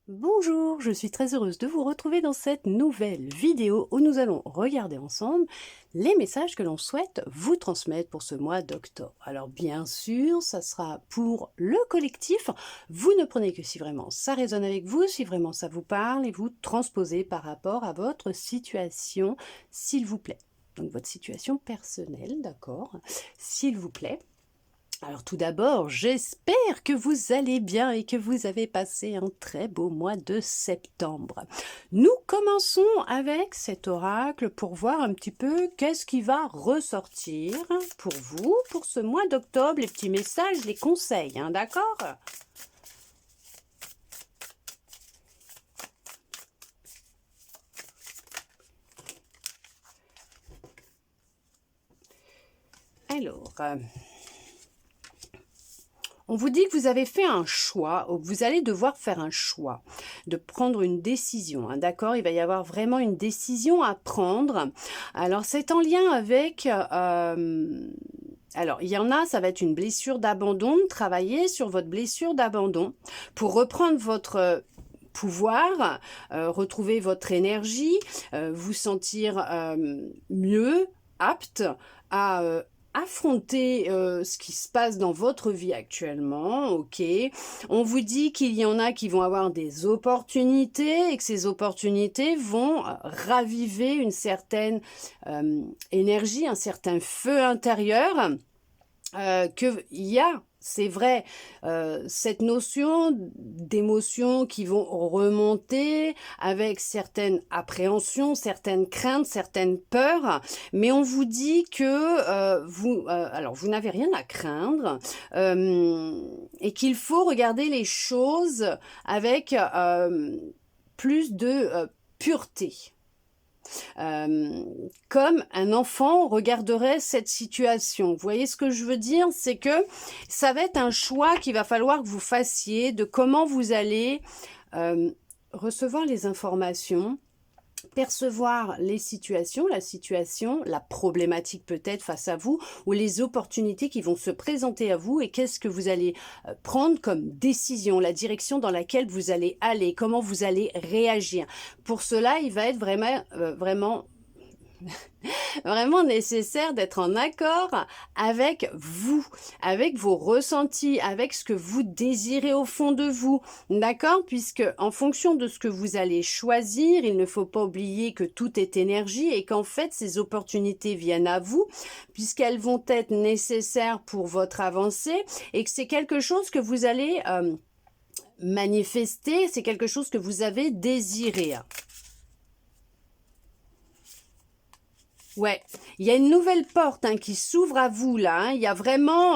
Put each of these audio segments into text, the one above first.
Bonjour, je suis très heureuse de vous retrouver dans cette nouvelle vidéo où nous allons regarder ensemble les messages que l'on souhaite vous transmettre pour ce mois d'octobre. Alors bien sûr, ça sera pour le collectif. Vous ne prenez que si vraiment ça résonne avec vous, si vraiment ça vous parle et vous transposez par rapport à votre situation, s'il vous plaît. Donc votre situation personnelle, d'accord, s'il vous plaît. Alors tout d'abord, j'espère que vous allez bien et que vous avez passé un très beau mois de septembre. Nous commençons avec cet oracle pour voir un petit peu qu'est-ce qui va ressortir pour vous, pour ce mois d'octobre, les petits messages, les conseils, hein, d'accord ? Alors... on vous dit que vous avez fait un choix, ou que vous allez devoir faire un choix, de prendre une décision, hein, d'accord ? Il va y avoir vraiment une décision à prendre. Alors, c'est en lien avec... alors, il y en a, ça va être une blessure d'abandon, travailler sur votre blessure d'abandon pour reprendre votre... pouvoir, retrouver votre énergie, vous sentir mieux, apte à affronter ce qui se passe dans votre vie actuellement, ok. On vous dit qu'il y en a qui vont avoir des opportunités et que ces opportunités vont raviver une certaine énergie, un certain feu intérieur. Qu'il y a, c'est vrai, cette notion d'émotions qui vont remonter avec certaines appréhensions, certaines craintes, certaines peurs, mais on vous dit que alors vous n'avez rien à craindre et qu'il faut regarder les choses avec plus de pureté. Comme un enfant regarderait cette situation. Vous voyez ce que je veux dire? C'est que ça va être un choix qu'il va falloir que vous fassiez de comment vous allez recevoir les informations, percevoir les situations, la problématique peut-être face à vous, ou les opportunités qui vont se présenter à vous et qu'est-ce que vous allez prendre comme décision, la direction dans laquelle vous allez aller, comment vous allez réagir. Pour cela, il va être vraiment vraiment nécessaire d'être en accord avec vous, avec vos ressentis, avec ce que vous désirez au fond de vous, d'accord? Puisque en fonction de ce que vous allez choisir, il ne faut pas oublier que tout est énergie et qu'en fait, ces opportunités viennent à vous, puisqu'elles vont être nécessaires pour votre avancée et que c'est quelque chose que vous allez manifester, c'est quelque chose que vous avez désiré. Ouais, il y a une nouvelle porte qui s'ouvre à vous là. Il y a vraiment,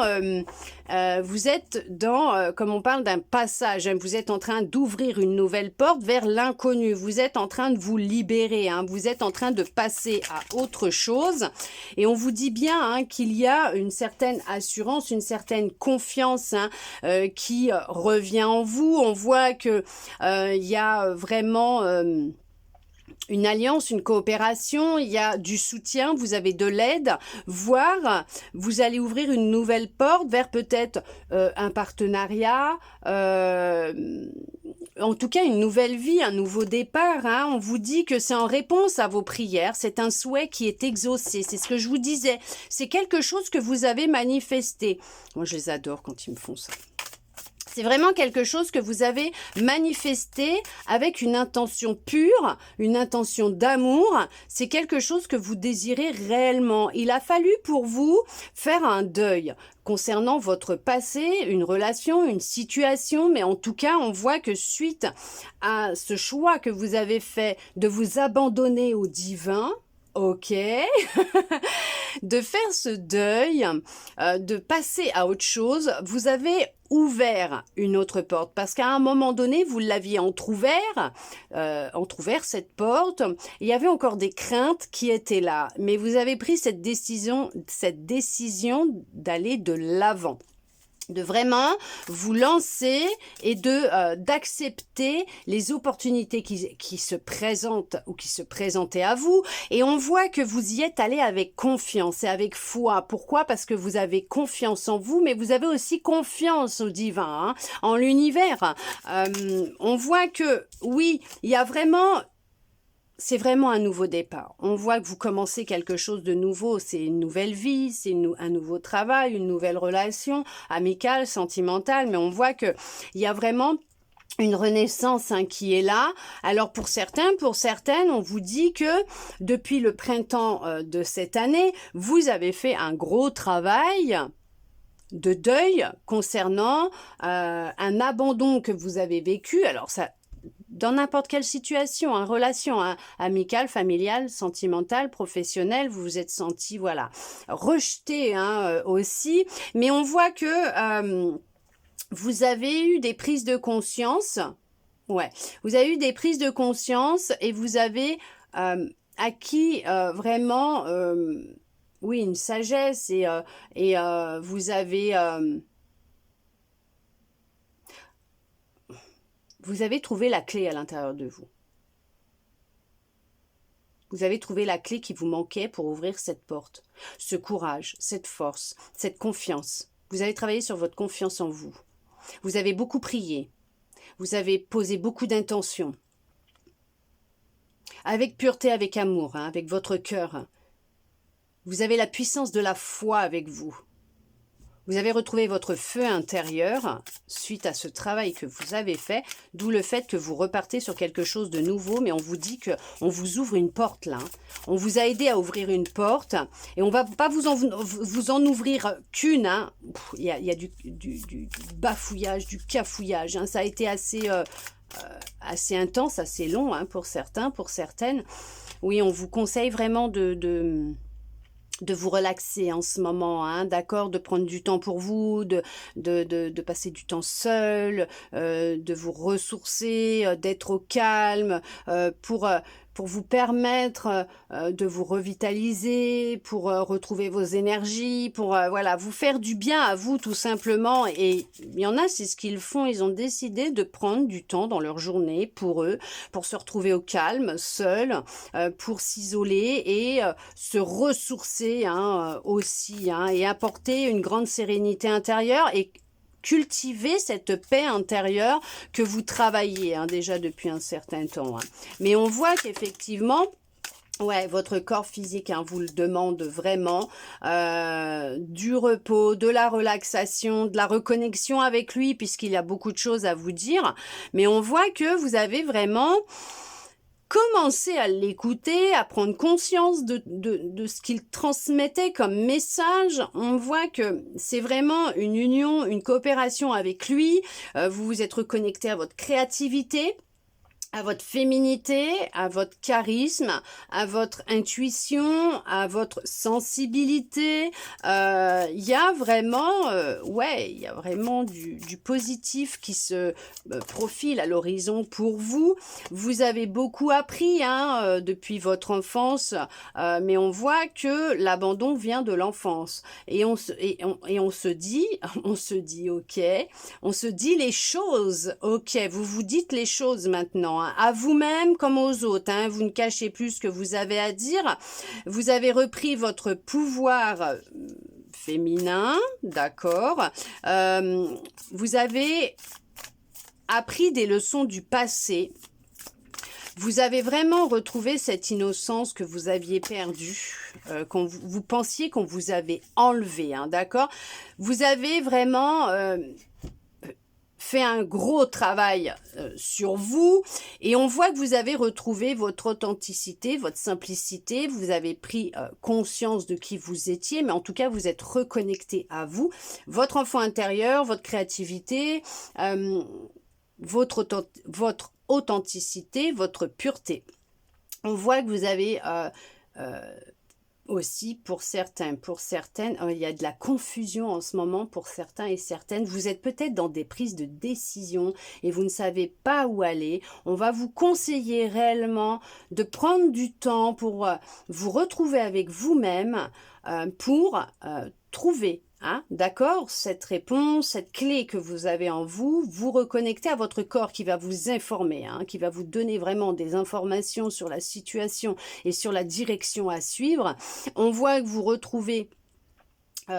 vous êtes dans, comme on parle d'un passage, vous êtes en train d'ouvrir une nouvelle porte vers l'inconnu. Vous êtes en train de vous libérer, vous êtes en train de passer à autre chose. Et on vous dit bien qu'il y a une certaine assurance, une certaine confiance qui revient en vous. On voit que il y a vraiment une alliance, une coopération, il y a du soutien, vous avez de l'aide, voire vous allez ouvrir une nouvelle porte vers peut-être un partenariat, en tout cas une nouvelle vie, un nouveau départ. On vous dit que c'est en réponse à vos prières, c'est un souhait qui est exaucé, c'est ce que je vous disais, c'est quelque chose que vous avez manifesté. Moi je les adore quand ils me font ça. C'est vraiment quelque chose que vous avez manifesté avec une intention pure, une intention d'amour. C'est quelque chose que vous désirez réellement. Il a fallu pour vous faire un deuil concernant votre passé, une relation, une situation, mais en tout cas, on voit que suite à ce choix que vous avez fait de vous abandonner au divin, ok, de faire ce deuil, de passer à autre chose, vous avez ouvert une autre porte parce qu'à un moment donné, vous l'aviez entrouvert cette porte. Il y avait encore des craintes qui étaient là, mais vous avez pris cette décision d'aller de l'avant. de vraiment vous lancer et d'accepter les opportunités qui se présentent ou qui se présentaient à vous. Et on voit que vous y êtes allé avec confiance et avec foi. Pourquoi? Parce que vous avez confiance en vous, mais vous avez aussi confiance au divin, hein, en l'univers. On voit que, oui, il y a vraiment... C'est vraiment un nouveau départ. On voit que vous commencez quelque chose de nouveau. C'est une nouvelle vie, c'est un nouveau travail, une nouvelle relation amicale, sentimentale. Mais on voit qu'il y a vraiment une renaissance, hein, qui est là. Alors pour certains, pour certaines, on vous dit que depuis le printemps de cette année, vous avez fait un gros travail de deuil concernant un abandon que vous avez vécu. Alors ça... Dans n'importe quelle situation, hein, relation, hein, amicale, familiale, sentimentale, professionnelle, vous vous êtes senti, voilà, rejeté, hein, aussi. Mais on voit que vous avez eu des prises de conscience. Ouais, vous avez eu des prises de conscience et vous avez acquis vraiment, oui, une sagesse et vous avez trouvé la clé à l'intérieur de vous. Vous avez trouvé la clé qui vous manquait pour ouvrir cette porte. Ce courage, cette force, cette confiance. Vous avez travaillé sur votre confiance en vous. Vous avez beaucoup prié. Vous avez posé beaucoup d'intentions. Avec pureté, avec amour, hein, avec votre cœur. Vous avez la puissance de la foi avec vous. Vous avez retrouvé votre feu intérieur suite à ce travail que vous avez fait, d'où le fait que vous repartez sur quelque chose de nouveau, mais on vous dit qu'on vous ouvre une porte là. On vous a aidé à ouvrir une porte et on ne va pas vous en ouvrir qu'une. Hein. Il y a du bafouillage, du cafouillage. Hein. Ça a été assez intense, assez long, hein, pour certains, pour certaines. Oui, on vous conseille vraiment de vous relaxer en ce moment, hein, d'accord, de prendre du temps pour vous, de passer du temps seul, de vous ressourcer, d'être au calme, pour vous permettre de vous revitaliser, pour retrouver vos énergies, pour voilà, vous faire du bien à vous tout simplement. Et il y en a, c'est ce qu'ils font, ils ont décidé de prendre du temps dans leur journée pour eux, pour se retrouver au calme, seuls, pour s'isoler et se ressourcer, hein, aussi, hein, et apporter une grande sérénité intérieure et cultiver cette paix intérieure que vous travaillez, hein, déjà depuis un certain temps. Hein. Mais on voit qu'effectivement, ouais, votre corps physique, hein, vous le demande vraiment, du repos, de la relaxation, de la reconnexion avec lui, puisqu'il y a beaucoup de choses à vous dire. Mais on voit que vous avez vraiment... commencer à l'écouter, à prendre conscience de ce qu'il transmettait comme message. On voit que c'est vraiment une union, une coopération avec lui. Vous vous êtes reconnecté à votre créativité, à votre féminité, à votre charisme, à votre intuition, à votre sensibilité. Il y a vraiment, ouais, il y a vraiment du positif qui se profile à l'horizon pour vous. Vous avez beaucoup appris, hein, depuis votre enfance, mais on voit que l'abandon vient de l'enfance. Et on se dit, ok, on se dit les choses, ok, vous vous dites les choses maintenant, hein, à vous-même comme aux autres, hein, vous ne cachez plus ce que vous avez à dire, vous avez repris votre pouvoir féminin, d'accord, vous avez appris des leçons du passé. Vous avez vraiment retrouvé cette innocence que vous aviez perdue, quand vous pensiez qu'on vous avait enlevée, hein, d'accord? Vous avez vraiment fait un gros travail sur vous et on voit que vous avez retrouvé votre authenticité, votre simplicité, vous avez pris conscience de qui vous étiez, mais en tout cas vous êtes reconnecté à vous, votre enfant intérieur, votre créativité, votre authenticité, votre pureté. On voit que vous avez aussi pour certains, pour certaines, il y a de la confusion en ce moment pour certains et certaines. Vous êtes peut-être dans des prises de décision et vous ne savez pas où aller. On va vous conseiller réellement de prendre du temps pour vous retrouver avec vous-même, pour trouver Hein, d'accord? Cette réponse, cette clé que vous avez en vous, vous reconnectez à votre corps qui va vous informer, hein, qui va vous donner vraiment des informations sur la situation et sur la direction à suivre. On voit que vous retrouvez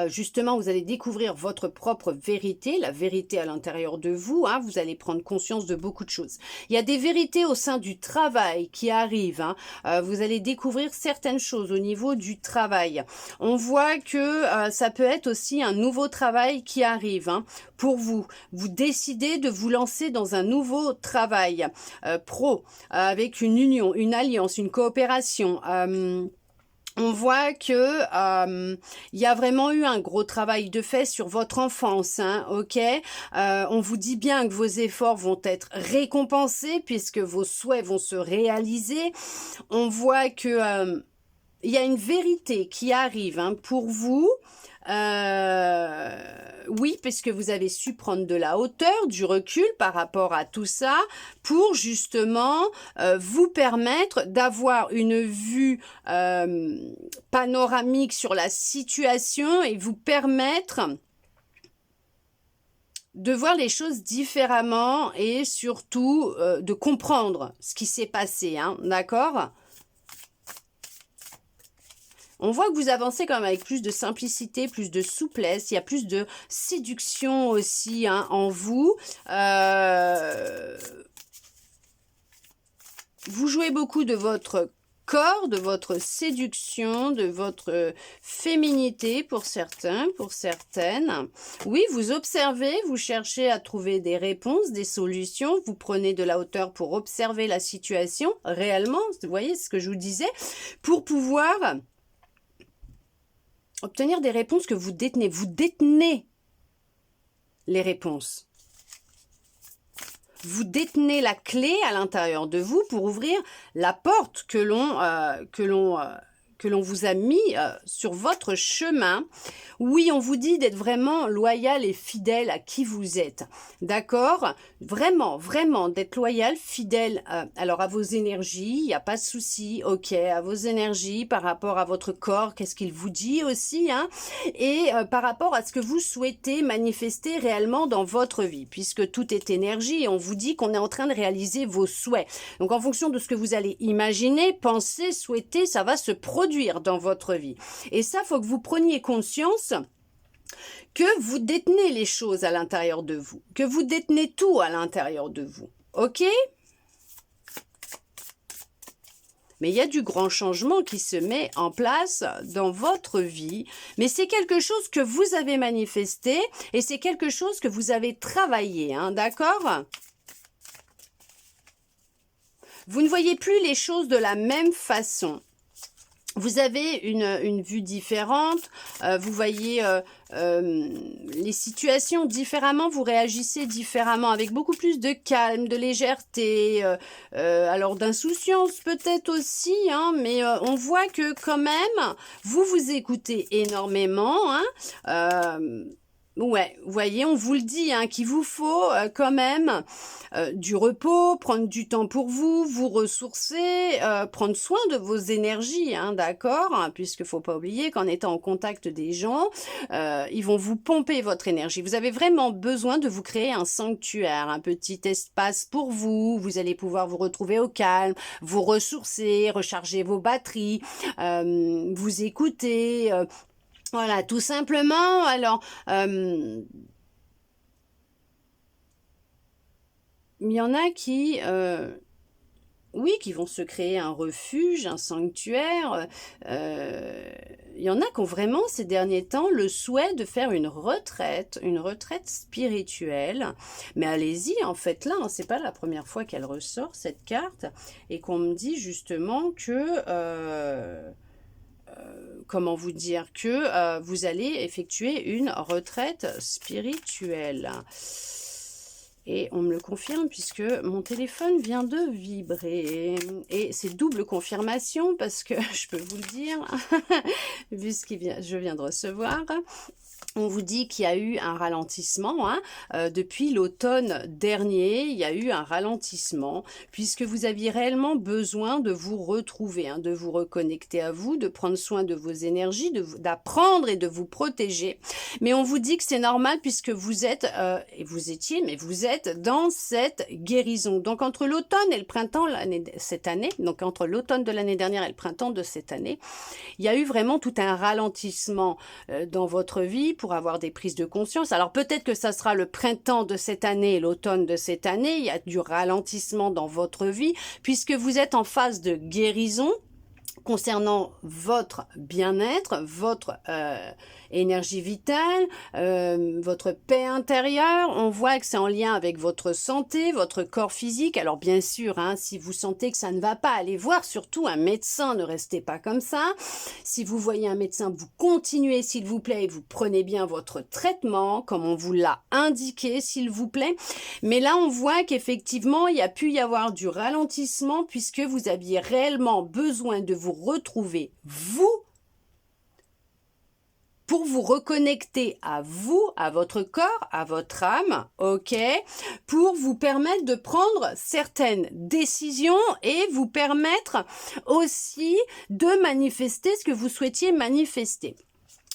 justement, vous allez découvrir votre propre vérité, la vérité à l'intérieur de vous. Hein, vous allez prendre conscience de beaucoup de choses. Il y a des vérités au sein du travail qui arrivent. Hein, vous allez découvrir certaines choses au niveau du travail. On voit que ça peut être aussi un nouveau travail qui arrive pour vous. Vous décidez de vous lancer dans un nouveau travail pro, avec une union, une alliance, une coopération. On voit que il y a vraiment eu un gros travail de fait sur votre enfance, hein, ok. On vous dit bien que vos efforts vont être récompensés puisque vos souhaits vont se réaliser. On voit que il y a une vérité qui arrive hein, pour vous. Oui, parce que vous avez su prendre de la hauteur, du recul par rapport à tout ça, pour justement vous permettre d'avoir une vue panoramique sur la situation et vous permettre de voir les choses différemment et surtout de comprendre ce qui s'est passé, hein, d'accord ? On voit que vous avancez quand même avec plus de simplicité, plus de souplesse. Il y a plus de séduction aussi hein, en vous. Vous jouez beaucoup de votre corps, de votre séduction, de votre féminité pour certains, pour certaines. Oui, vous observez, vous cherchez à trouver des réponses, des solutions. Vous prenez de la hauteur pour observer la situation réellement. Vous voyez ce que je vous disais, pour pouvoir obtenir des réponses que vous détenez. Vous détenez les réponses. Vous détenez la clé à l'intérieur de vous pour ouvrir la porte que l'on vous a mis sur votre chemin. Oui, on vous dit d'être vraiment loyal et fidèle à qui vous êtes. D'accord? Vraiment, vraiment, d'être loyal, fidèle alors à vos énergies, il n'y a pas de souci, ok, à vos énergies, par rapport à votre corps, qu'est-ce qu'il vous dit aussi, hein, et par rapport à ce que vous souhaitez manifester réellement dans votre vie, puisque tout est énergie et on vous dit qu'on est en train de réaliser vos souhaits. Donc en fonction de ce que vous allez imaginer, penser, souhaiter, ça va se produire dans votre vie. Et ça, faut que vous preniez conscience que vous détenez les choses à l'intérieur de vous, que vous détenez tout à l'intérieur de vous, ok? Mais il y a du grand changement qui se met en place dans votre vie, mais c'est quelque chose que vous avez manifesté et c'est quelque chose que vous avez travaillé, hein, d'accord? Vous ne voyez plus les choses de la même façon. Vous avez une vue différente, vous voyez les situations différemment, vous réagissez différemment, avec beaucoup plus de calme, de légèreté, alors d'insouciance peut-être aussi, hein, mais on voit que quand même, vous vous écoutez énormément, hein, ouais, vous voyez, on vous le dit, hein, qu'il vous faut quand même du repos, prendre du temps pour vous, vous ressourcer, prendre soin de vos énergies, hein, d'accord, hein, puisque faut pas oublier qu'en étant en contact des gens, ils vont vous pomper votre énergie. Vous avez vraiment besoin de vous créer un sanctuaire, un petit espace pour vous. Vous allez pouvoir vous retrouver au calme, vous ressourcer, recharger vos batteries, vous écouter. Voilà, tout simplement. Alors, il y en a qui, oui, qui vont se créer un refuge, un sanctuaire. Il y en a qui ont vraiment, ces derniers temps, le souhait de faire une retraite spirituelle. Mais allez-y, en fait, là, hein, c'est pas la première fois qu'elle ressort, cette carte, et qu'on me dit justement que... comment vous dire que vous allez effectuer une retraite spirituelle. Et on me le confirme puisque mon téléphone vient de vibrer. Et c'est double confirmation parce que je peux vous le dire, vu ce que je viens de recevoir. On vous dit qu'il y a eu un ralentissement, hein, depuis l'automne dernier, il y a eu un ralentissement, puisque vous aviez réellement besoin de vous retrouver, hein, de vous reconnecter à vous, de prendre soin de vos énergies, d'apprendre et de vous protéger. Mais on vous dit que c'est normal puisque vous êtes, et vous étiez, mais vous êtes dans cette guérison. Donc entre l'automne et le printemps cette année, donc entre l'automne de l'année dernière et le printemps de cette année, il y a eu vraiment tout un ralentissement dans votre vie pour avoir des prises de conscience. Alors peut-être que ça sera le printemps de cette année et l'automne de cette année, il y a du ralentissement dans votre vie puisque vous êtes en phase de guérison concernant votre bien-être, votre énergie vitale, votre paix intérieure. On voit que c'est en lien avec votre santé, votre corps physique. Alors bien sûr, hein, si vous sentez que ça ne va pas, allez voir surtout un médecin, ne restez pas comme ça. Si vous voyez un médecin, vous continuez s'il vous plaît et vous prenez bien votre traitement comme on vous l'a indiqué s'il vous plaît. Mais là, on voit qu'effectivement, il y a pu y avoir du ralentissement puisque vous aviez réellement besoin de vous retrouver, vous, pour vous reconnecter à vous, à votre corps, à votre âme, ok, pour vous permettre de prendre certaines décisions et vous permettre aussi de manifester ce que vous souhaitiez manifester.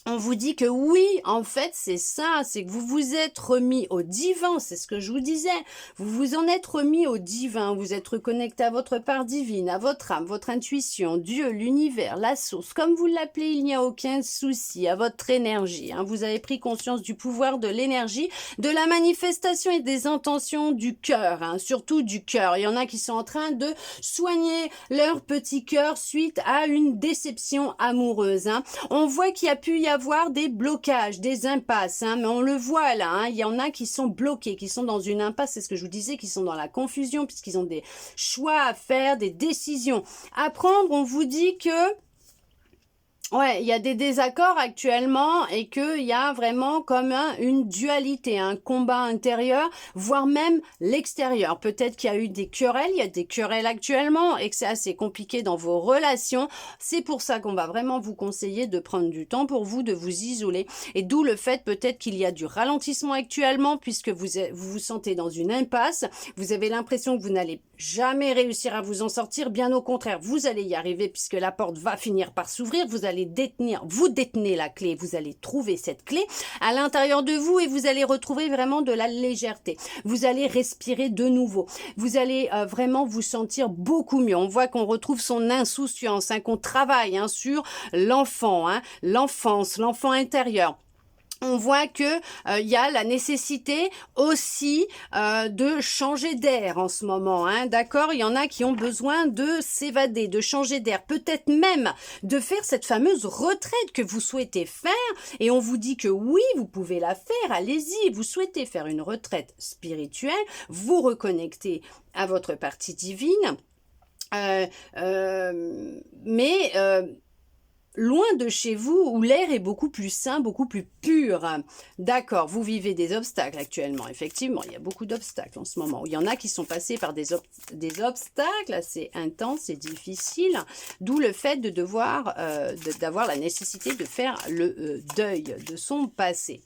On vous dit que oui, en fait, c'est ça, c'est que vous vous êtes remis au divin, c'est ce que je vous disais. Vous vous en êtes remis au divin, vous êtes reconnecté à votre part divine, à votre âme, votre intuition, Dieu, l'univers, la source, comme vous l'appelez, il n'y a aucun souci, à votre énergie. Hein. Vous avez pris conscience du pouvoir de l'énergie, de la manifestation et des intentions du cœur, hein, surtout du cœur. Il y en a qui sont en train de soigner leur petit cœur suite à une déception amoureuse. Hein. On voit qu'il y a pu y avoir des blocages, des impasses, hein, mais on le voit là, hein, il y en a qui sont bloqués, qui sont dans une impasse, c'est ce que je vous disais, qui sont dans la confusion puisqu'ils ont des choix à faire, des décisions à prendre. On vous dit que ouais, il y a des désaccords actuellement et qu'il y a vraiment comme une dualité, un combat intérieur, voire même l'extérieur. Peut-être qu'il y a eu des querelles, il y a des querelles actuellement et que c'est assez compliqué dans vos relations. C'est pour ça qu'on va vraiment vous conseiller de prendre du temps pour vous, de vous isoler. Et d'où le fait peut-être qu'il y a du ralentissement actuellement puisque vous sentez dans une impasse. Vous avez l'impression que vous n'allez jamais réussir à vous en sortir. Bien au contraire, vous allez y arriver puisque la porte va finir par s'ouvrir. Vous allez vous détenez la clé, vous allez trouver cette clé à l'intérieur de vous et vous allez retrouver vraiment de la légèreté. Vous allez respirer de nouveau. Vous allez vraiment vous sentir beaucoup mieux. On voit qu'on retrouve son insouciance, hein, qu'on travaille hein, sur l'enfant, hein, l'enfance, l'enfant intérieur. On voit que y a la nécessité aussi de changer d'air en ce moment, hein, d'accord? Il y en a qui ont besoin de s'évader, de changer d'air, peut-être même de faire cette fameuse retraite que vous souhaitez faire. Et on vous dit que oui, vous pouvez la faire, allez-y. Vous souhaitez faire une retraite spirituelle, vous reconnecter à votre partie divine, loin de chez vous où l'air est beaucoup plus sain, beaucoup plus pur. D'accord, vous vivez des obstacles actuellement. Effectivement, il y a beaucoup d'obstacles en ce moment. Il y en a qui sont passés par des obstacles assez intenses et difficiles, d'où le fait de devoir, d'avoir la nécessité de faire le deuil de son passé.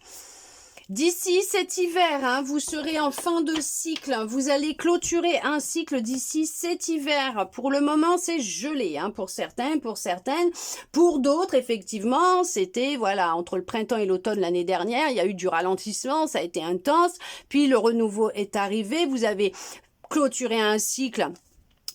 D'ici cet hiver, hein, vous serez en fin de cycle. Vous allez clôturer un cycle d'ici cet hiver. Pour le moment, c'est gelé, hein, pour certains, pour certaines. Pour d'autres, effectivement, c'était, voilà, entre le printemps et l'automne l'année dernière, il y a eu du ralentissement, ça a été intense. Puis le renouveau est arrivé. Vous avez clôturé un cycle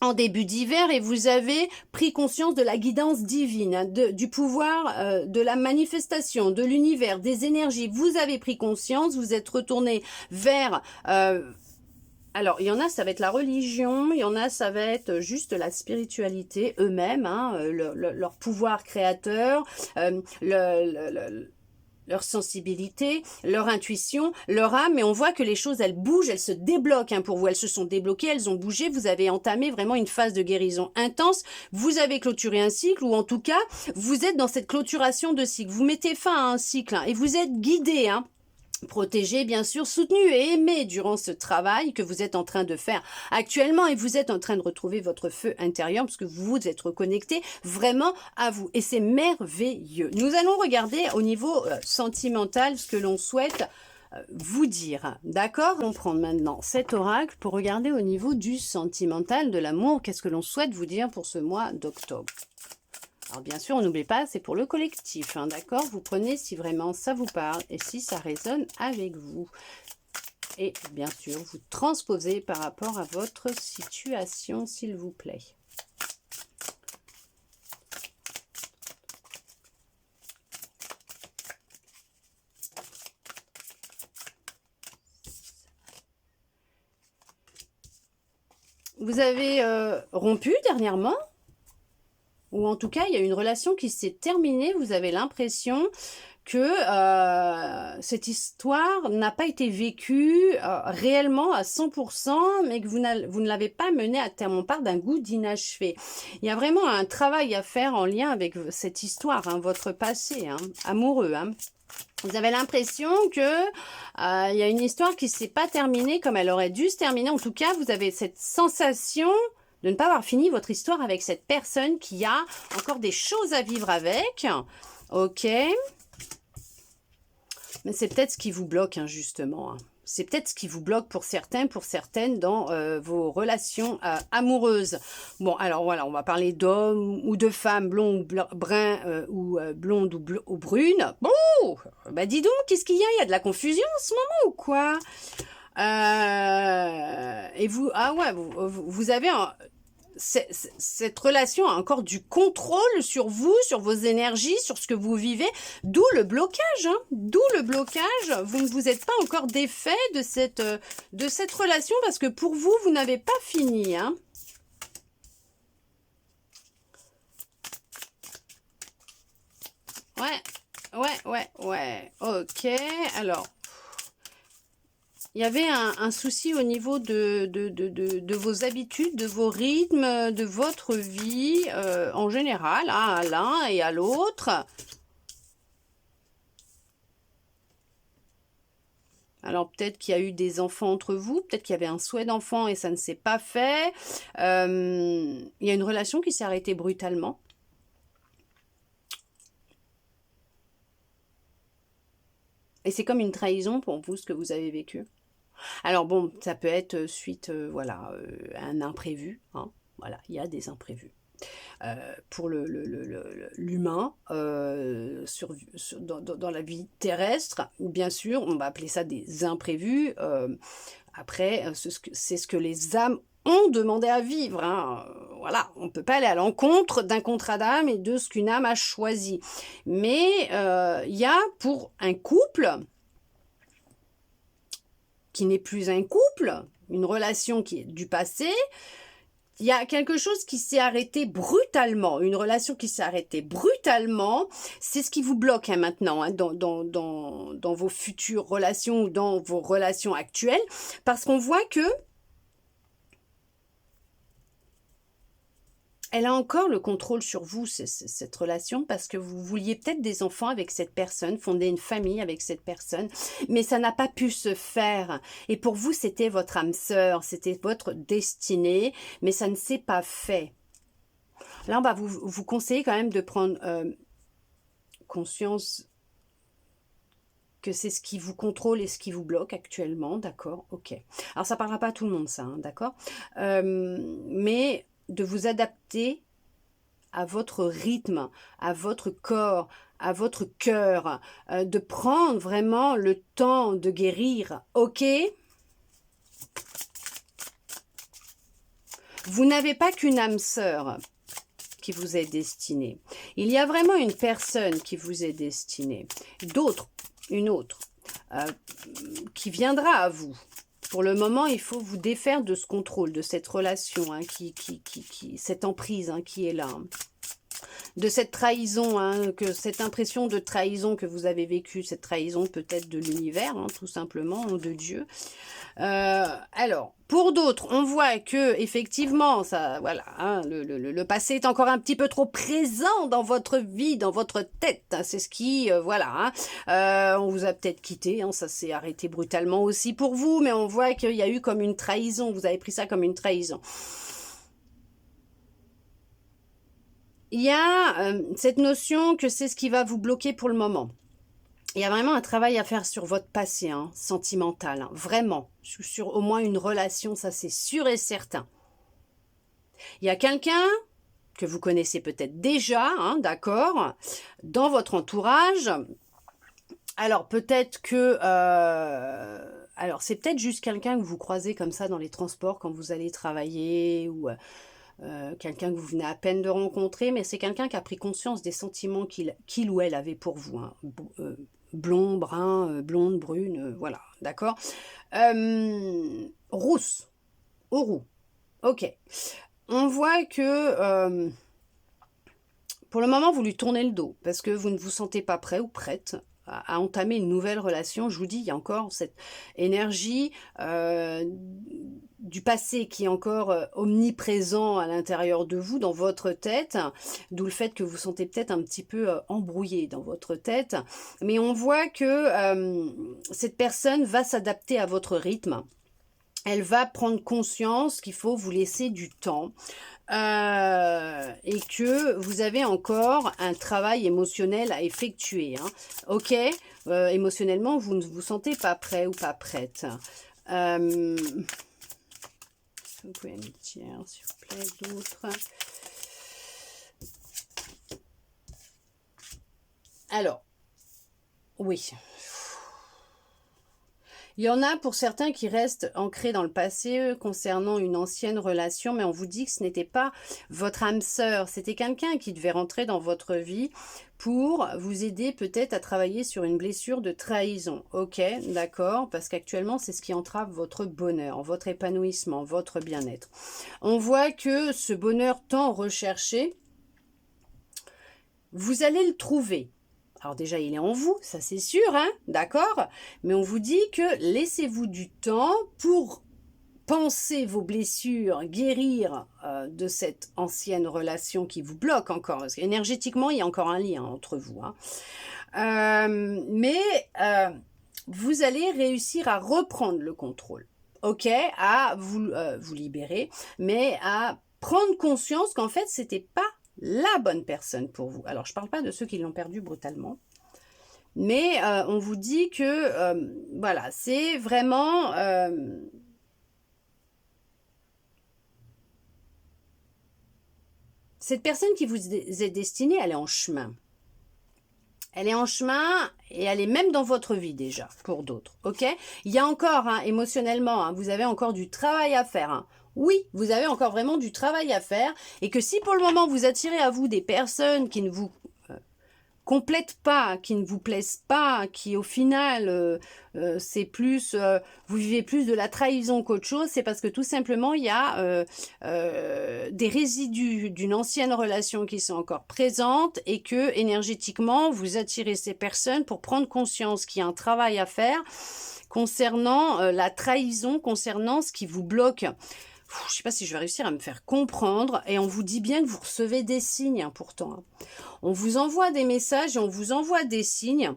en début d'hiver et vous avez pris conscience de la guidance divine, du pouvoir, de la manifestation, de l'univers, des énergies. Vous avez pris conscience, vous êtes retourné vers... alors, il y en a, ça va être la religion, il y en a, ça va être juste la spiritualité eux-mêmes, hein, leur pouvoir créateur, leur sensibilité, leur intuition, leur âme, mais on voit que les choses, elles bougent, elles se débloquent hein, pour vous, elles se sont débloquées, elles ont bougé, vous avez entamé vraiment une phase de guérison intense, vous avez clôturé un cycle, ou en tout cas, vous êtes dans cette clôturation de cycle, vous mettez fin à un cycle, hein, et vous êtes guidé, hein, protégé, bien sûr, soutenu et aimé durant ce travail que vous êtes en train de faire actuellement et vous êtes en train de retrouver votre feu intérieur parce que vous êtes reconnecté vraiment à vous et c'est merveilleux. Nous allons regarder au niveau sentimental ce que l'on souhaite vous dire, d'accord? On prend maintenant cet oracle pour regarder au niveau du sentimental, de l'amour, qu'est-ce que l'on souhaite vous dire pour ce mois d'octobre. Alors bien sûr, on n'oublie pas, c'est pour le collectif, hein, d'accord? Vous prenez si vraiment ça vous parle et si ça résonne avec vous. Et bien sûr, vous transposez par rapport à votre situation, s'il vous plaît. Vous avez rompu dernièrement? Ou en tout cas, il y a une relation qui s'est terminée, vous avez l'impression que cette histoire n'a pas été vécue réellement à 100%, mais que vous ne l'avez pas menée à terme. On parle d'un goût d'inachevé. Il y a vraiment un travail à faire en lien avec cette histoire, hein, votre passé amoureux. Hein. Vous avez l'impression que il y a une histoire qui ne s'est pas terminée comme elle aurait dû se terminer. En tout cas, vous avez cette sensation de ne pas avoir fini votre histoire avec cette personne qui a encore des choses à vivre avec. Ok. Mais c'est peut-être ce qui vous bloque, hein, justement. Hein. C'est peut-être ce qui vous bloque pour certains, pour certaines dans vos relations amoureuses. Bon, alors voilà, on va parler d'hommes ou de femmes blonds ou bruns ou blondes ou brunes. Bon, bah dis donc, qu'est-ce qu'il y a? Il y a de la confusion en ce moment ou quoi? Et vous, ah ouais, vous avez cette relation a encore du contrôle sur vous, sur vos énergies, sur ce que vous vivez, d'où le blocage, hein, d'où le blocage. Vous ne vous êtes pas encore défait de cette relation parce que pour vous, vous n'avez pas fini, hein. Ouais, ok, alors... Il y avait un souci au niveau de vos habitudes, de vos rythmes, de votre vie en général, hein, à l'un et à l'autre. Alors peut-être qu'il y a eu des enfants entre vous, peut-être qu'il y avait un souhait d'enfant et ça ne s'est pas fait. Il y a une relation qui s'est arrêtée brutalement. Et c'est comme une trahison pour vous, ce que vous avez vécu. Alors bon, ça peut être suite voilà, à un imprévu. Hein. Voilà, il y a des imprévus. Pour l'humain, dans la vie terrestre, bien sûr, on va appeler ça des imprévus. Après, c'est ce que les âmes ont demandé à vivre. Hein. Voilà, on ne peut pas aller à l'encontre d'un contrat d'âme et de ce qu'une âme a choisi. Mais il y a pour un couple... qui n'est plus un couple, une relation qui est du passé, il y a quelque chose qui s'est arrêté brutalement, une relation qui s'est arrêtée brutalement, c'est ce qui vous bloque hein, maintenant hein, dans vos futures relations ou dans vos relations actuelles, parce qu'on voit que elle a encore le contrôle sur vous, cette relation, parce que vous vouliez peut-être des enfants avec cette personne, fonder une famille avec cette personne, mais ça n'a pas pu se faire. Et pour vous, c'était votre âme sœur, c'était votre destinée, mais ça ne s'est pas fait. Là, on va vous conseiller quand même de prendre conscience que c'est ce qui vous contrôle et ce qui vous bloque actuellement, d'accord? Ok. Alors, ça ne parlera pas à tout le monde, ça, hein, d'accord? Mais... de vous adapter à votre rythme, à votre corps, à votre cœur, de prendre vraiment le temps de guérir, ok? Vous n'avez pas qu'une âme sœur qui vous est destinée. Il y a vraiment une personne qui vous est destinée, une autre, qui viendra à vous. Pour le moment, il faut vous défaire de ce contrôle, de cette relation, hein, cette emprise hein, qui est là. de cette trahison, hein, que cette impression de trahison que vous avez vécue, cette trahison peut-être de l'univers, hein, tout simplement, ou de Dieu. Alors, pour d'autres, on voit que effectivement, ça, voilà, hein, le passé est encore un petit peu trop présent dans votre vie, dans votre tête. Hein, c'est ce qui, voilà, hein, on vous a peut-être quitté, hein, ça s'est arrêté brutalement aussi pour vous, mais on voit qu'il y a eu comme une trahison. Vous avez pris ça comme une trahison. Il y a cette notion que c'est ce qui va vous bloquer pour le moment. Il y a vraiment un travail à faire sur votre passé, hein, sentimental, hein, vraiment, sur au moins une relation, ça c'est sûr et certain. Il y a quelqu'un que vous connaissez peut-être déjà, hein, d'accord, dans votre entourage. Alors peut-être que... alors c'est peut-être juste quelqu'un que vous croisez comme ça dans les transports quand vous allez travailler ou... quelqu'un que vous venez à peine de rencontrer, mais c'est quelqu'un qui a pris conscience des sentiments qu'il ou elle avait pour vous. Hein. Blond, brun, blonde, brune, voilà, d'accord. Rousse, au roux, ok. On voit que pour le moment, vous lui tournez le dos parce que vous ne vous sentez pas prêt ou prête à entamer une nouvelle relation. Je vous dis, il y a encore cette énergie du passé qui est encore omniprésent à l'intérieur de vous, dans votre tête, d'où le fait que vous sentez peut-être un petit peu embrouillé dans votre tête. Mais on voit que cette personne va s'adapter à votre rythme. Elle va prendre conscience qu'il faut vous laisser du temps et que vous avez encore un travail émotionnel à effectuer. Hein. Ok, émotionnellement, vous ne vous sentez pas prêt ou pas prête. Vous pouvez me dire, s'il vous plaît, d'autres. Alors, oui. Il y en a pour certains qui restent ancrés dans le passé concernant une ancienne relation, mais on vous dit que ce n'était pas votre âme sœur, c'était quelqu'un qui devait rentrer dans votre vie pour vous aider peut-être à travailler sur une blessure de trahison. Ok, d'accord, parce qu'actuellement c'est ce qui entrave votre bonheur, votre épanouissement, votre bien-être. On voit que ce bonheur tant recherché, vous allez le trouver. Alors déjà, il est en vous, ça c'est sûr, hein, d'accord? Mais on vous dit que laissez-vous du temps pour penser vos blessures, guérir de cette ancienne relation qui vous bloque encore. Parce qu'énergétiquement, il y a encore un lien entre vous. Hein. Mais vous allez réussir à reprendre le contrôle, ok? À vous libérer, mais à prendre conscience qu'en fait, c'était pas la bonne personne pour vous. Alors, je ne parle pas de ceux qui l'ont perdu brutalement, mais on vous dit que, voilà, c'est vraiment... cette personne qui vous est destinée, elle est en chemin. Elle est en chemin et elle est même dans votre vie déjà, pour d'autres, ok? Il y a encore, hein, émotionnellement, hein, vous avez encore du travail à faire, hein. Oui, vous avez encore vraiment du travail à faire et que si pour le moment vous attirez à vous des personnes qui ne vous complètent pas, qui ne vous plaisent pas, qui au final c'est plus, vous vivez plus de la trahison qu'autre chose, c'est parce que tout simplement il y a des résidus d'une ancienne relation qui sont encore présentes et que énergétiquement vous attirez ces personnes pour prendre conscience qu'il y a un travail à faire concernant la trahison, concernant ce qui vous bloque. Je ne sais pas si je vais réussir à me faire comprendre. Et on vous dit bien que vous recevez des signes, hein, pourtant. Hein. On vous envoie des messages et on vous envoie des signes.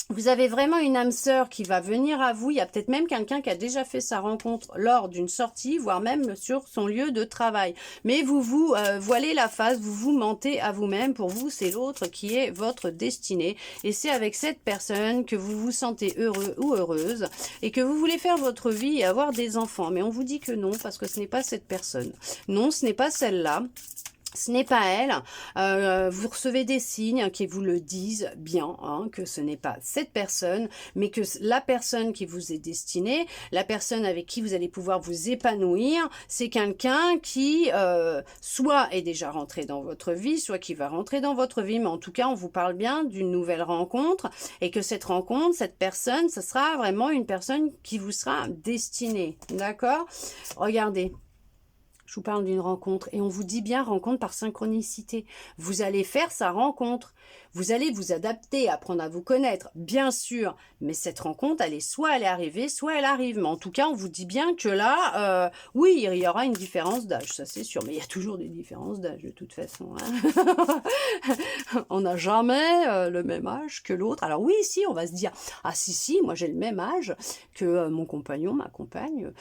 Vous avez vraiment une âme sœur qui va venir à vous. Il y a peut-être même quelqu'un qui a déjà fait sa rencontre lors d'une sortie, voire même sur son lieu de travail. Mais vous vous voilez la face, vous vous mentez à vous-même. Pour vous, c'est l'autre qui est votre destinée. Et c'est avec cette personne que vous vous sentez heureux ou heureuse et que vous voulez faire votre vie et avoir des enfants. Mais on vous dit que non, parce que ce n'est pas cette personne. Non, ce n'est pas celle-là. Ce n'est pas elle, vous recevez des signes qui vous le disent bien, hein, que ce n'est pas cette personne, mais que la personne qui vous est destinée, la personne avec qui vous allez pouvoir vous épanouir, c'est quelqu'un qui soit est déjà rentré dans votre vie, soit qui va rentrer dans votre vie, mais en tout cas on vous parle bien d'une nouvelle rencontre, et que cette rencontre, cette personne, ce sera vraiment une personne qui vous sera destinée, d'accord? Regardez. Je vous parle d'une rencontre et on vous dit bien rencontre par synchronicité. Vous allez faire sa rencontre. Vous allez vous adapter, apprendre à vous connaître, bien sûr. Mais cette rencontre, soit elle est arrivée, soit elle arrive. Mais en tout cas, on vous dit bien que là, oui, il y aura une différence d'âge, ça c'est sûr. Mais il y a toujours des différences d'âge de toute façon. Hein. On n'a jamais le même âge que l'autre. Alors oui, si, on va se dire, ah si, moi j'ai le même âge que mon compagnon, ma compagne.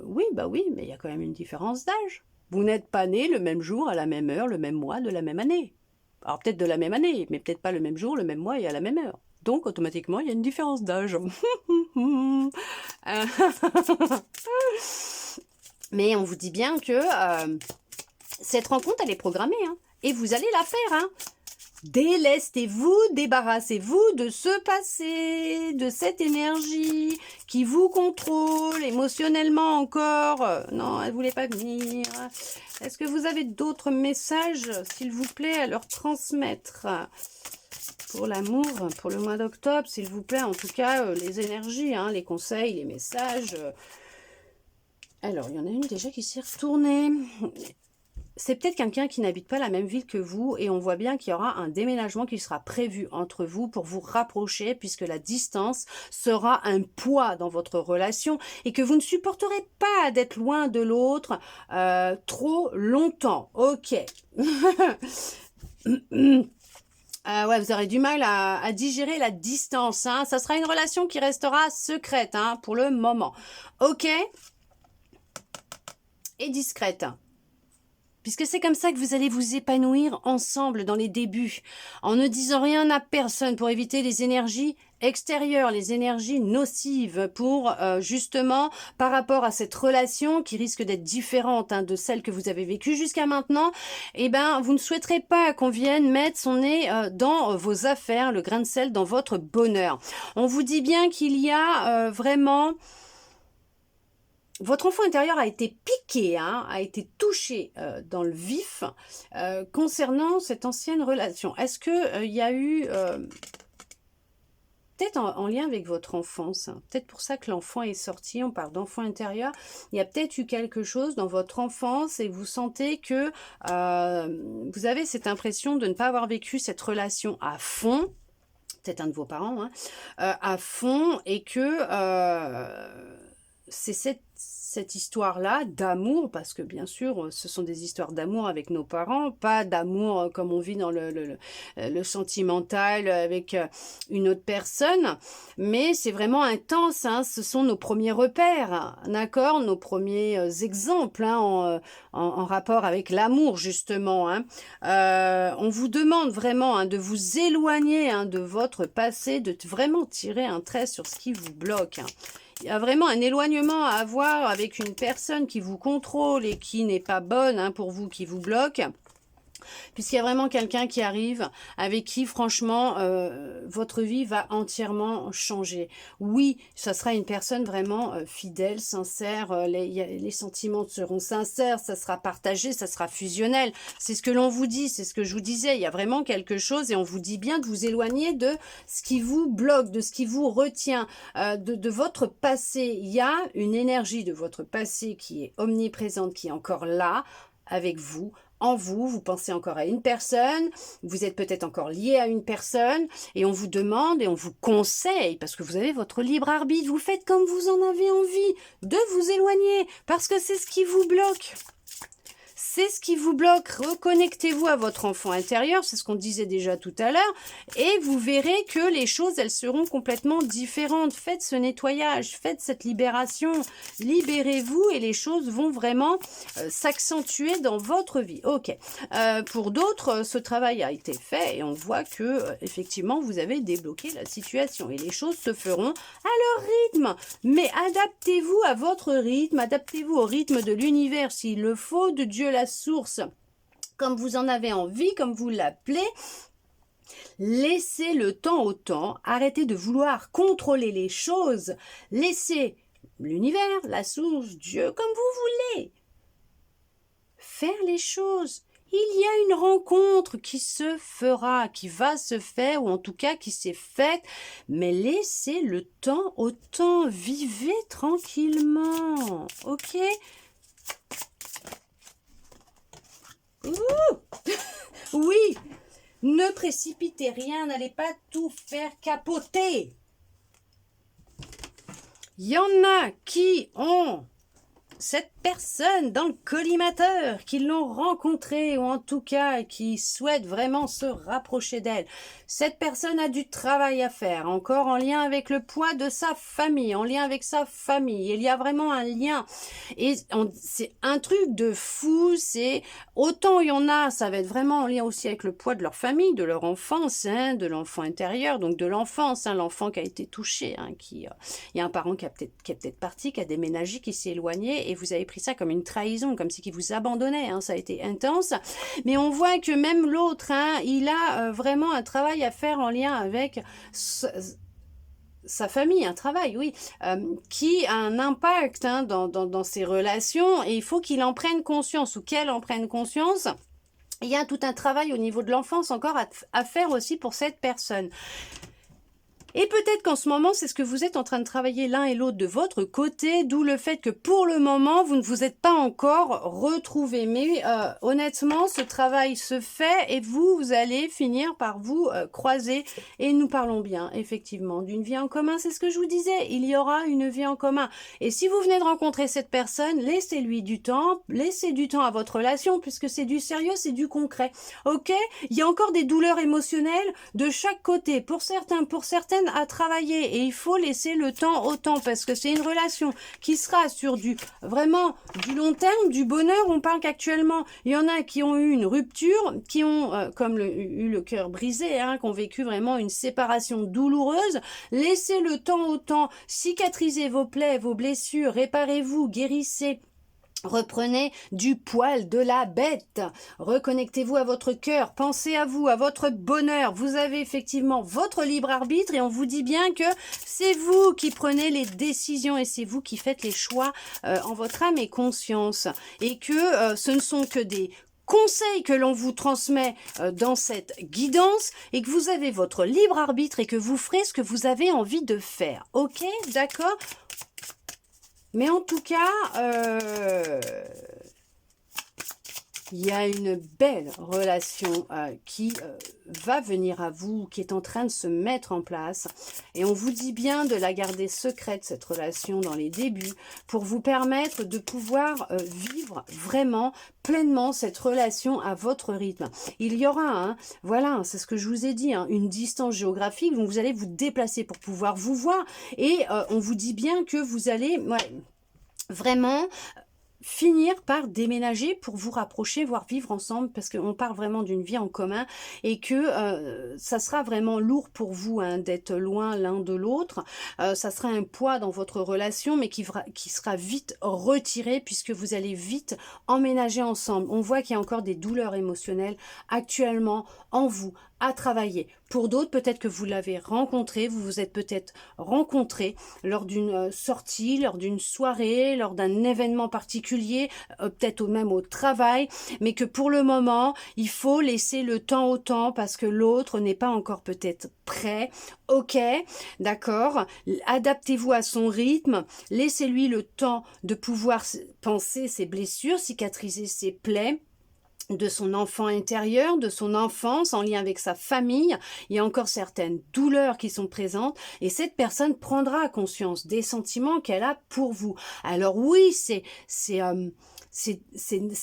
Oui, bah oui, mais il y a quand même une différence d'âge. Vous n'êtes pas nés le même jour, à la même heure, le même mois, de la même année. Alors peut-être de la même année, mais peut-être pas le même jour, le même mois et à la même heure. Donc automatiquement, il y a une différence d'âge. Mais on vous dit bien que cette rencontre, elle est programmée. Hein, et vous allez la faire. Hein. Délestez-vous, débarrassez-vous de ce passé, de cette énergie qui vous contrôle émotionnellement encore. Non, elle ne voulait pas venir. Est-ce que vous avez d'autres messages, s'il vous plaît, à leur transmettre pour l'amour, pour le mois d'octobre, s'il vous plaît, en tout cas, les énergies, hein, les conseils, les messages. Alors, il y en a une déjà qui s'est retournée. C'est peut-être quelqu'un qui n'habite pas la même ville que vous et on voit bien qu'il y aura un déménagement qui sera prévu entre vous pour vous rapprocher puisque la distance sera un poids dans votre relation et que vous ne supporterez pas d'être loin de l'autre trop longtemps. Ok. Ouais, vous aurez du mal à digérer la distance. Hein. Ça sera une relation qui restera secrète hein, pour le moment. Ok. Et discrète. Puisque c'est comme ça que vous allez vous épanouir ensemble dans les débuts, en ne disant rien à personne pour éviter les énergies extérieures, les énergies nocives pour justement par rapport à cette relation qui risque d'être différente hein, de celle que vous avez vécue jusqu'à maintenant, eh ben vous ne souhaiterez pas qu'on vienne mettre son nez dans vos affaires, le grain de sel dans votre bonheur. On vous dit bien qu'il y a vraiment... Votre enfant intérieur a été piqué, hein, a été touché dans le vif concernant cette ancienne relation. Est-ce que il y a eu, peut-être en lien avec votre enfance, hein, peut-être pour ça que l'enfant est sorti, on parle d'enfant intérieur, il y a peut-être eu quelque chose dans votre enfance et vous sentez que vous avez cette impression de ne pas avoir vécu cette relation à fond, peut-être un de vos parents, hein, à fond et que... c'est cette histoire-là d'amour, parce que bien sûr, ce sont des histoires d'amour avec nos parents, pas d'amour comme on vit dans le sentimental avec une autre personne, mais c'est vraiment intense, hein, ce sont nos premiers repères, d'accord, nos premiers exemples hein, en rapport avec l'amour, justement. Hein. On vous demande vraiment hein, de vous éloigner hein, de votre passé, de vraiment tirer un trait sur ce qui vous bloque. Hein. Il y a vraiment un éloignement à avoir avec une personne qui vous contrôle et qui n'est pas bonne hein, pour vous, qui vous bloque. Puisqu'il y a vraiment quelqu'un qui arrive avec qui, franchement, votre vie va entièrement changer. Oui, ça sera une personne vraiment fidèle, sincère. Les sentiments seront sincères, ça sera partagé, ça sera fusionnel. C'est ce que l'on vous dit, c'est ce que je vous disais. Il y a vraiment quelque chose et on vous dit bien de vous éloigner de ce qui vous bloque, de ce qui vous retient, de votre passé. Il y a une énergie de votre passé qui est omniprésente, qui est encore là, avec vous, en vous, vous pensez encore à une personne, vous êtes peut-être encore lié à une personne, et on vous demande et on vous conseille, parce que vous avez votre libre arbitre, vous faites comme vous en avez envie, de vous éloigner, parce que c'est ce qui vous bloque. C'est ce qui vous bloque. Reconnectez-vous à votre enfant intérieur, c'est ce qu'on disait déjà tout à l'heure, et vous verrez que les choses, elles seront complètement différentes. Faites ce nettoyage, faites cette libération, libérez-vous et les choses vont vraiment s'accentuer dans votre vie. Ok. Pour d'autres, ce travail a été fait et on voit que effectivement, vous avez débloqué la situation et les choses se feront à leur rythme. Mais adaptez-vous à votre rythme, adaptez-vous au rythme de l'univers s'il le faut, de Dieu la source, comme vous en avez envie, comme vous l'appelez. Laissez le temps au temps, arrêtez de vouloir contrôler les choses, laissez l'univers, la source, Dieu, comme vous voulez, faire les choses. Il y a une rencontre qui se fera, qui va se faire, ou en tout cas qui s'est faite, mais laissez le temps au temps, vivez tranquillement, ok ? Ne précipitez rien, n'allez pas tout faire capoter. Il y en a qui ont cette personne dans le collimateur, qui l'ont rencontrée ou en tout cas qui souhaitent vraiment se rapprocher d'elle. Cette personne a du travail à faire, encore en lien avec le poids de sa famille, en lien avec sa famille. Il y a vraiment un lien et c'est un truc de fou. C'est autant il y en a, ça va être vraiment en lien aussi avec le poids de leur famille, de leur enfance, hein, de l'enfant intérieur, donc de l'enfance, hein, l'enfant qui a été touché, hein, il y a un parent qui est peut-être parti, qui a déménagé, qui s'est éloigné et vous avez pris ça comme une trahison, comme si qu'il vous abandonnait, hein, ça a été intense. Mais on voit que même l'autre, hein, il a vraiment un travail à faire en lien avec sa famille, un travail, oui, qui a un impact, hein, dans ses relations et il faut qu'il en prenne conscience ou qu'elle en prenne conscience. Il y a tout un travail au niveau de l'enfance encore à faire aussi pour cette personne. Et peut-être qu'en ce moment, c'est ce que vous êtes en train de travailler l'un et l'autre de votre côté, d'où le fait que pour le moment, vous ne vous êtes pas encore retrouvés. Mais honnêtement, ce travail se fait et vous allez finir par vous croiser. Et nous parlons bien, effectivement, d'une vie en commun. C'est ce que je vous disais, il y aura une vie en commun. Et si vous venez de rencontrer cette personne, laissez-lui du temps, laissez du temps à votre relation, puisque c'est du sérieux, c'est du concret. Ok? Il y a encore des douleurs émotionnelles de chaque côté. Pour certains, pour certaines, à travailler et il faut laisser le temps au temps parce que c'est une relation qui sera sur vraiment du long terme, du bonheur. On parle qu'actuellement il y en a qui ont eu une rupture, qui ont eu le cœur brisé, hein, qui ont vécu vraiment une séparation douloureuse. Laissez le temps au temps, cicatrisez vos plaies, vos blessures, réparez-vous, guérissez. Reprenez du poil de la bête, reconnectez-vous à votre cœur, pensez à vous, à votre bonheur. Vous avez effectivement votre libre arbitre et on vous dit bien que c'est vous qui prenez les décisions et c'est vous qui faites les choix en votre âme et conscience. Et que ce ne sont que des conseils que l'on vous transmet dans cette guidance et que vous avez votre libre arbitre et que vous ferez ce que vous avez envie de faire. Ok, d'accord ? Mais en tout cas, il y a une belle relation qui va venir à vous, qui est en train de se mettre en place. Et on vous dit bien de la garder secrète, cette relation, dans les débuts, pour vous permettre de pouvoir vivre vraiment pleinement cette relation à votre rythme. Il y aura, hein, voilà, c'est ce que je vous ai dit, hein, une distance géographique, donc vous allez vous déplacer pour pouvoir vous voir. Et on vous dit bien que vous allez vraiment finir par déménager pour vous rapprocher, voire vivre ensemble, parce qu'on parle vraiment d'une vie en commun et que ça sera vraiment lourd pour vous, hein, d'être loin l'un de l'autre. Ça sera un poids dans votre relation, mais qui sera vite retiré puisque vous allez vite emménager ensemble. On voit qu'il y a encore des douleurs émotionnelles actuellement en vous à travailler. Pour d'autres, peut-être que vous l'avez rencontré, vous vous êtes peut-être rencontrés lors d'une sortie, lors d'une soirée, lors d'un événement particulier, peut-être même au travail, mais que pour le moment, il faut laisser le temps au temps parce que l'autre n'est pas encore peut-être prêt. Ok, d'accord, adaptez-vous à son rythme, laissez-lui le temps de pouvoir penser ses blessures, cicatriser ses plaies, de son enfant intérieur, de son enfance, en lien avec sa famille. Il y a encore certaines douleurs qui sont présentes et cette personne prendra conscience des sentiments qu'elle a pour vous. Alors oui, ce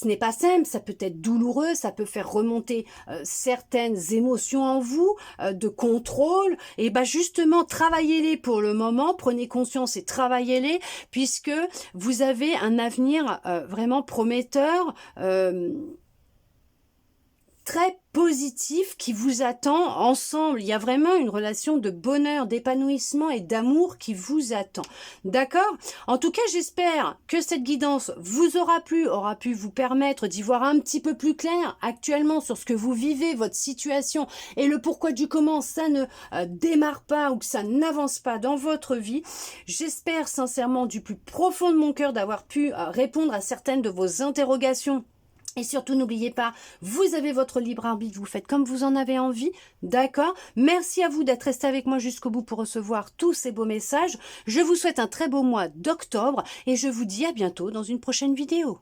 n'est pas simple, ça peut être douloureux, ça peut faire remonter certaines émotions en vous, de contrôle, et ben justement, travaillez-les pour le moment, prenez conscience et travaillez-les, puisque vous avez un avenir vraiment prometteur, très positif qui vous attend ensemble. Il y a vraiment une relation de bonheur, d'épanouissement et d'amour qui vous attend. D'accord? En tout cas, j'espère que cette guidance vous aura pu vous permettre d'y voir un petit peu plus clair actuellement sur ce que vous vivez, votre situation et le pourquoi du comment ça ne démarre pas ou que ça n'avance pas dans votre vie. J'espère sincèrement du plus profond de mon cœur d'avoir pu répondre à certaines de vos interrogations. Et surtout, n'oubliez pas, vous avez votre libre arbitre, vous faites comme vous en avez envie, d'accord? Merci à vous d'être resté avec moi jusqu'au bout pour recevoir tous ces beaux messages. Je vous souhaite un très beau mois d'octobre et je vous dis à bientôt dans une prochaine vidéo.